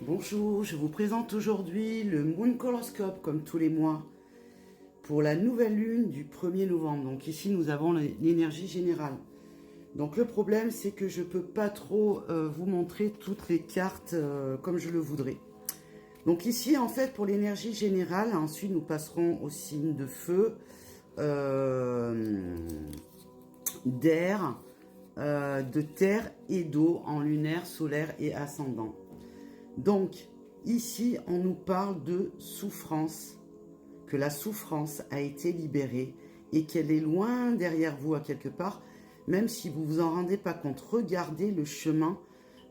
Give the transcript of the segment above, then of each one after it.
Bonjour, je vous présente aujourd'hui le Moon Coloscope comme tous les mois pour la nouvelle lune du 1er novembre. Donc ici nous avons l'énergie générale. Donc le problème c'est que je ne peux pas trop vous montrer toutes les cartes comme je le voudrais. Donc ici en fait pour l'énergie générale, ensuite nous passerons au signe de feu, d'air, de terre et d'eau en lunaire, solaire et ascendant. Donc, ici, on nous parle de souffrance, que la souffrance a été libérée et qu'elle est loin derrière vous à quelque part, même si vous ne vous en rendez pas compte. Regardez le chemin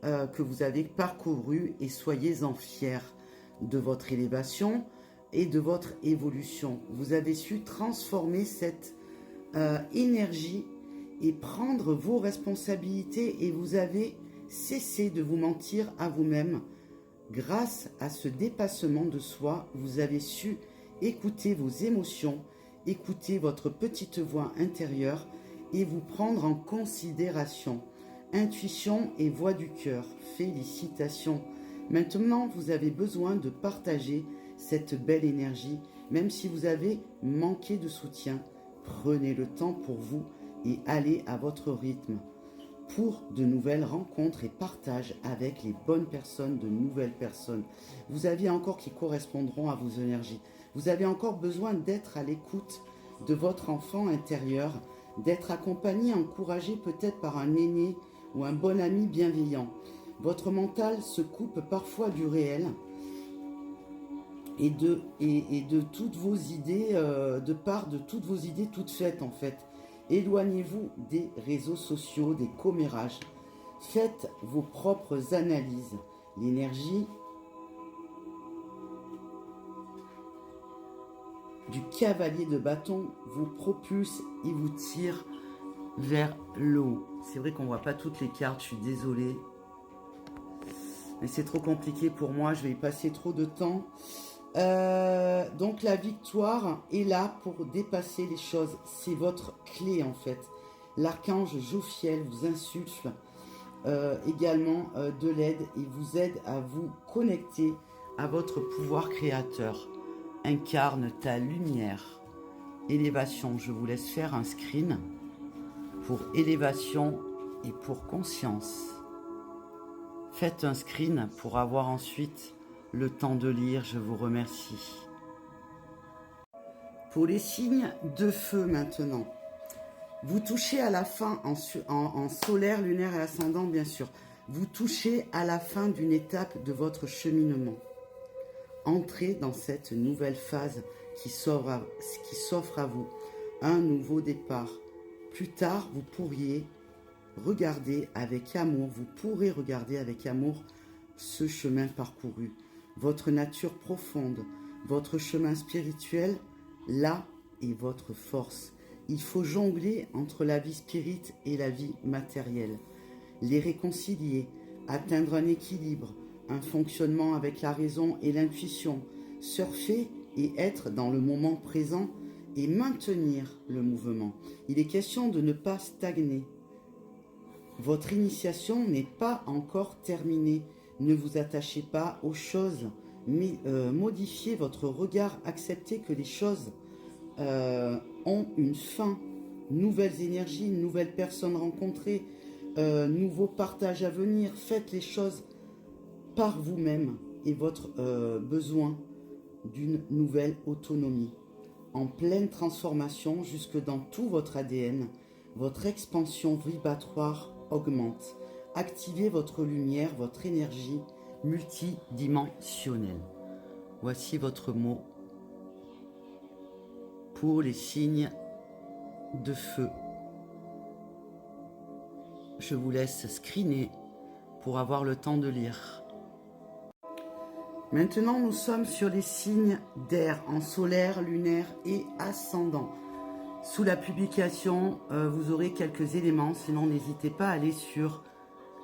que vous avez parcouru et soyez-en fiers de votre élévation et de votre évolution. Vous avez su transformer cette énergie et prendre vos responsabilités et vous avez cessé de vous mentir à vous-même. Grâce à ce dépassement de soi, vous avez su écouter vos émotions, écouter votre petite voix intérieure et vous prendre en considération. Intuition et voix du cœur. Félicitations. Maintenant, vous avez besoin de partager cette belle énergie, même si vous avez manqué de soutien. Prenez le temps pour vous et allez à votre rythme pour de nouvelles rencontres et partage avec les bonnes personnes, de nouvelles personnes. Vous avez encore qui correspondront à vos énergies. Vous avez encore besoin d'être à l'écoute de votre enfant intérieur, d'être accompagné, encouragé peut-être par un aîné ou un bon ami bienveillant. Votre mental se coupe parfois du réel et de toutes vos idées, de part de toutes vos idées toutes faites en fait. Éloignez-vous des réseaux sociaux, des commérages. Faites vos propres analyses. L'énergie du cavalier de bâton vous propulse et vous tire vers le haut. C'est vrai qu'on ne voit pas toutes les cartes, je suis désolée. Mais c'est trop compliqué pour moi, je vais y passer trop de temps. Donc la victoire est là pour dépasser les choses. C'est votre clé en fait. L'archange Jophiel vous insuffle également de l'aide et vous aide à vous connecter à votre pouvoir créateur. Incarne ta lumière. Élévation, je vous laisse faire un screen pour élévation et pour conscience. Faites un screen pour avoir ensuite le temps de lire, je vous remercie. Pour les signes de feu maintenant, vous touchez à la fin, en solaire, lunaire et ascendant bien sûr, vous touchez à la fin d'une étape de votre cheminement. Entrez dans cette nouvelle phase qui s'offre à vous, un nouveau départ. Plus tard, vous pourrez regarder avec amour ce chemin parcouru. Votre nature profonde, votre chemin spirituel, là est votre force. Il faut jongler entre la vie spirite et la vie matérielle, les réconcilier, atteindre un équilibre, un fonctionnement avec la raison et l'intuition, surfer et être dans le moment présent et maintenir le mouvement. Il est question de ne pas stagner. Votre initiation n'est pas encore terminée. Ne vous attachez pas aux choses, mais modifiez votre regard, acceptez que les choses ont une fin. Nouvelles énergies, nouvelles personnes rencontrées, nouveaux partages à venir. Faites les choses par vous-même et votre besoin d'une nouvelle autonomie. En pleine transformation jusque dans tout votre ADN, votre expansion vibratoire augmente. Activez votre lumière, votre énergie multidimensionnelle. Voici votre mot pour les signes de feu. Je vous laisse screener pour avoir le temps de lire. Maintenant, nous sommes sur les signes d'air en solaire, lunaire et ascendant. Sous la publication, vous aurez quelques éléments. Sinon, n'hésitez pas à aller sur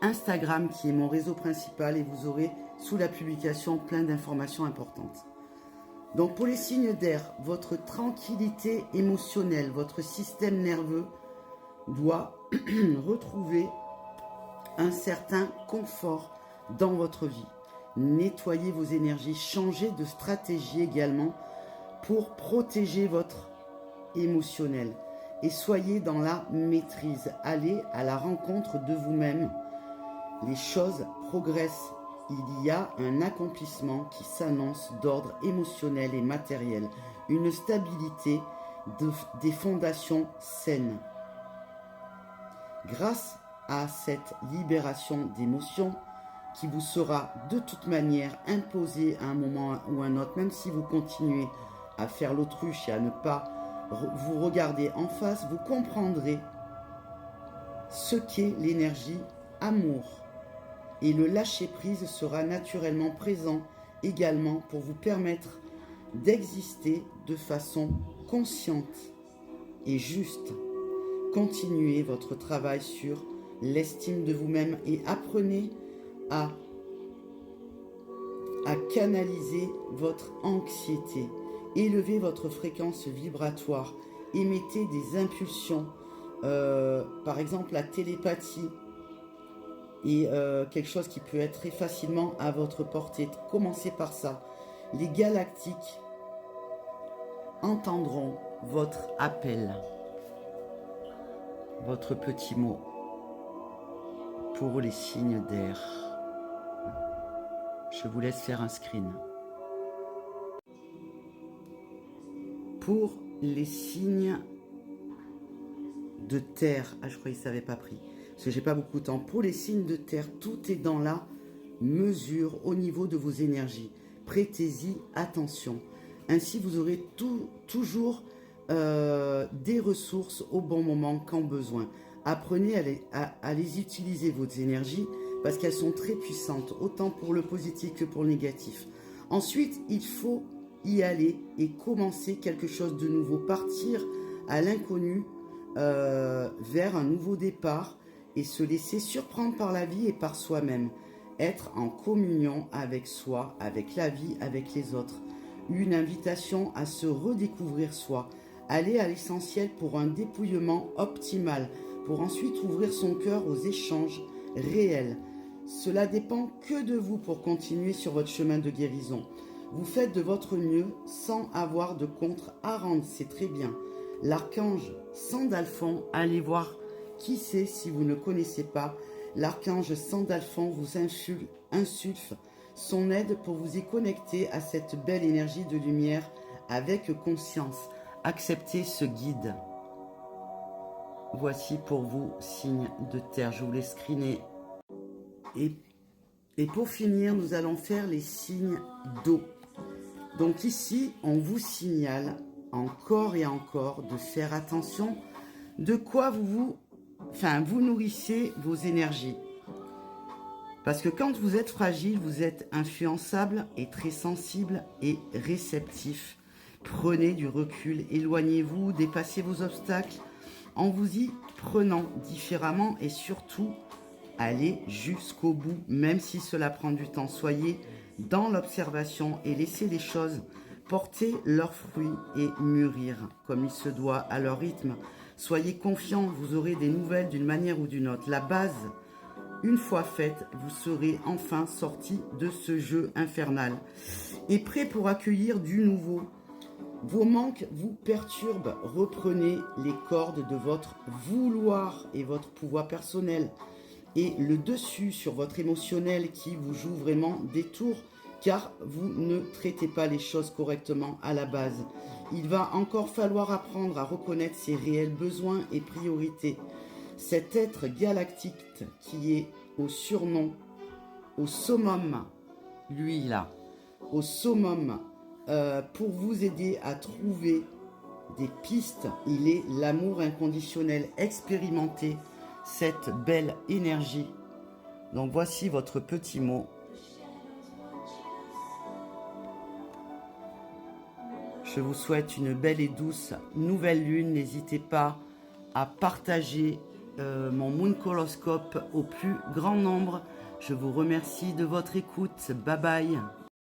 Instagram, qui est mon réseau principal, et vous aurez sous la publication plein d'informations importantes. Donc, pour les signes d'air, votre tranquillité émotionnelle, votre système nerveux doit retrouver un certain confort dans votre vie. nettoyez vos énergies, changez de stratégie également pour protéger votre émotionnel. Et soyez dans la maîtrise, allez à la rencontre de vous-même. Les choses progressent. Il y a un accomplissement qui s'annonce d'ordre émotionnel et matériel, une stabilité, des fondations saines. Grâce à cette libération d'émotions qui vous sera de toute manière imposée à un moment ou un autre, même si vous continuez à faire l'autruche et à ne pas vous regarder en face, vous comprendrez ce qu'est l'énergie amour. Et le lâcher-prise sera naturellement présent également pour vous permettre d'exister de façon consciente et juste. Continuez votre travail sur l'estime de vous-même et apprenez à canaliser votre anxiété. Élevez votre fréquence vibratoire. Émettez des impulsions. Par exemple, la télépathie est quelque chose qui peut être très facilement à votre portée. Commencez par ça. Les galactiques entendront votre appel, votre petit mot pour les signes d'air. Je vous laisse faire un screen. Pour les signes de terre, je croyais que ça n'avait pas pris, parce que j'ai pas beaucoup de temps. Pour les signes de terre, tout est dans la mesure au niveau de vos énergies. Prêtez-y attention. Ainsi, vous aurez toujours des ressources au bon moment quand besoin. Apprenez à les utiliser, vos énergies, parce qu'elles sont très puissantes, autant pour le positif que pour le négatif. Ensuite, il faut y aller et commencer quelque chose de nouveau. Partir à l'inconnu vers un nouveau départ et se laisser surprendre par la vie et par soi-même. Être en communion avec soi, avec la vie, avec les autres. Une invitation à se redécouvrir soi. Aller à l'essentiel pour un dépouillement optimal, pour ensuite ouvrir son cœur aux échanges réels. Cela dépend que de vous pour continuer sur votre chemin de guérison. Vous faites de votre mieux sans avoir de compte à rendre, c'est très bien. L'archange Sandalphon, allez voir qui c'est si vous ne connaissez pas. L'archange Sandalphon vous insuffle son aide pour vous y connecter à cette belle énergie de lumière avec conscience. Acceptez ce guide. Voici pour vous, signe de terre. Je vous laisse screener. Et pour finir, nous allons faire les signes d'eau. Donc ici, on vous signale encore et encore de faire attention de quoi vous nourrissez vos énergies. Parce que quand vous êtes fragile, vous êtes influençable et très sensible et réceptif. Prenez du recul, éloignez-vous, dépassez vos obstacles en vous y prenant différemment et surtout, allez jusqu'au bout, même si cela prend du temps. Soyez dans l'observation et laissez les choses porter leurs fruits et mûrir comme il se doit à leur rythme. Soyez confiants, vous aurez des nouvelles d'une manière ou d'une autre. La base, une fois faite, vous serez enfin sorti de ce jeu infernal et prêt pour accueillir du nouveau. Vos manques vous perturbent, reprenez les cordes de votre vouloir et votre pouvoir personnel et le dessus sur votre émotionnel qui vous joue vraiment des tours car vous ne traitez pas les choses correctement à la base. Il va encore falloir apprendre à reconnaître ses réels besoins et priorités. Cet être galactique qui est au surnom, au summum, lui là, au summum, pour vous aider à trouver des pistes, il est l'amour inconditionnel. Expérimentez cette belle énergie. Donc voici votre petit mot. Je vous souhaite une belle et douce nouvelle lune. N'hésitez pas à partager mon Mooncoloscope au plus grand nombre. Je vous remercie de votre écoute. Bye bye.